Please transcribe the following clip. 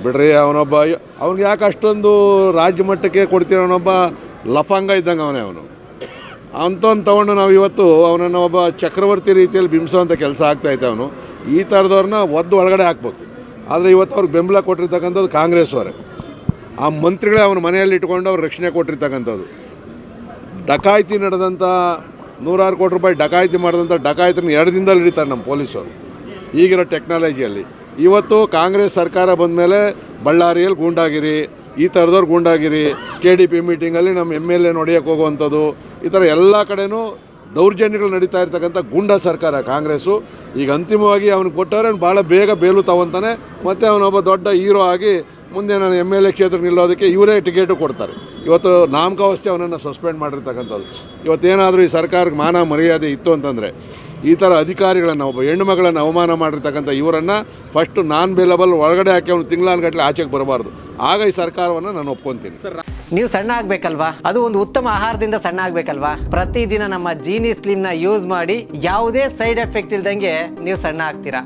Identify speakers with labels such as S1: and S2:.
S1: ಬಿಡ್ರಿ ಅವನೊಬ್ಬ ಅವ್ನಿಗೆ ಯಾಕೆ ಅಷ್ಟೊಂದು ರಾಜ್ಯ ಮಟ್ಟಕ್ಕೆ ಕೊಡ್ತಿರೋನೊಬ್ಬ ಲಫಂಗ ಇದ್ದಂಗೆ ಅವನು ಅಂಥವ್ನು ತೊಗೊಂಡು ನಾವು ಇವತ್ತು ಅವನನ್ನು ಒಬ್ಬ ಚಕ್ರವರ್ತಿ ರೀತಿಯಲ್ಲಿ ಬಿಂಬಿಸೋವಂಥ ಕೆಲಸ ಆಗ್ತಾಯಿತ್ತು. ಅವನು ಈ ಥರದವ್ರನ್ನ ಒದ್ದು ಒಳಗಡೆ ಹಾಕ್ಬೇಕು. ಆದರೆ ಇವತ್ತು ಅವ್ರಿಗೆ ಬೆಂಬಲ ಕೊಟ್ಟಿರ್ತಕ್ಕಂಥದ್ದು ಕಾಂಗ್ರೆಸ್ ಅವರೇ. ಆ ಮಂತ್ರಿಗಳೇ ಅವನ ಮನೆಯಲ್ಲಿ ಇಟ್ಕೊಂಡು ಅವ್ರು ರಕ್ಷಣೆ ಕೊಟ್ಟಿರ್ತಕ್ಕಂಥದ್ದು. ಡಕಾಯಿತಿ ನಡೆದಂಥ 100 ಕೋಟಿ ರೂಪಾಯಿ ಡಕಾಯಿತಿ ಮಾಡಿದಂಥ ಡಕಾಯಿತನ 2 ದಿನದಲ್ಲಿ ಹಿಡಿತಾರೆ ನಮ್ಮ ಪೊಲೀಸರು ಈಗಿರೋ ಟೆಕ್ನಾಲಜಿಯಲ್ಲಿ. ಇವತ್ತು ಕಾಂಗ್ರೆಸ್ ಸರ್ಕಾರ ಬಂದ ಮೇಲೆ ಬಳ್ಳಾರಿಯಲ್ಲಿ ಗೂಂಡಾಗಿರಿ, ಈ ಥರದವ್ರು ಗೂಂಡಾಗಿರಿ, KDP ಮೀಟಿಂಗಲ್ಲಿ ನಮ್ಮ MLA ನೋಡಿಯೋಕ್ಕೆ ಹೋಗುವಂಥದ್ದು, ಈ ಥರ ಎಲ್ಲ ಕಡೆನೂ ದೌರ್ಜನ್ಯಗಳು ನಡೀತಾ ಇರ್ತಕ್ಕಂಥ ಗೂಂಡಾ ಸರ್ಕಾರ ಕಾಂಗ್ರೆಸ್ಸು. ಈಗ ಅಂತಿಮವಾಗಿ ಅವ್ನಿಗೆ ಕೊಟ್ಟರೆ ಅವ್ನು ಭಾಳ ಬೇಗ ಬೇಲು ತಗೊತಾನೆ, ಮತ್ತು ಅವನೊಬ್ಬ ದೊಡ್ಡ ಹೀರೋ ಆಗಿ ಮುಂದೆ ನಾನು MLA ಕ್ಷೇತ್ರಕ್ಕೆ ನಿಲ್ಲೋದಕ್ಕೆ ಇವರೇ ಟಿಕೆಟು ಕೊಡ್ತಾರೆ. ಇವತ್ತು ನಾಮಕಾವಸ್ಥೆ ಅವನನ್ನು ಸಸ್ಪೆಂಡ್ ಮಾಡಿರ್ತಕ್ಕಂಥದ್ದು. ಇವತ್ತೇನಾದರೂ ಈ ಸರ್ಕಾರಕ್ಕೆ ಮಾನ ಮರ್ಯಾದೆ ಇತ್ತು ಅಂತಂದರೆ ಈ ಥರ ಅಧಿಕಾರಿಗಳನ್ನು, ಒಬ್ಬ ಹೆಣ್ಣು ಮಗಳನ್ನು ಅವಮಾನ ಮಾಡಿರ್ತಕ್ಕಂಥ ಇವರನ್ನು ಫಸ್ಟು ನಾನ್ ಬೇಲಬಲ್ ಒಳಗಡೆ ಹಾಕಿ ಅವನು ತಿಂಗಳಾನುಗಟ್ಟಲೆ ಆಚೆಗೆ ಬರಬಾರ್ದು. ಆಗ ಈ ಸರ್ಕಾರವನ್ನು ನಾನು ಒಪ್ಕೊತೀನಿ.
S2: ನೀವು ಸಣ್ಣ ಆಗಬೇಕಲ್ವಾ? ಅದು ಒಂದು ಉತ್ತಮ ಆಹಾರದಿಂದ ಸಣ್ಣ ಆಗಬೇಕಲ್ವಾ? ಪ್ರತಿದಿನ ನಮ್ಮ ಜೀನಿ ಸ್ಲಿಮ್ನ ಯೂಸ್ ಮಾಡಿ ಯಾವುದೇ ಸೈಡ್ ಎಫೆಕ್ಟ್ ಇಲ್ದಂಗೆ ನೀವು ಸಣ್ಣ ಆಗ್ತೀರಾ.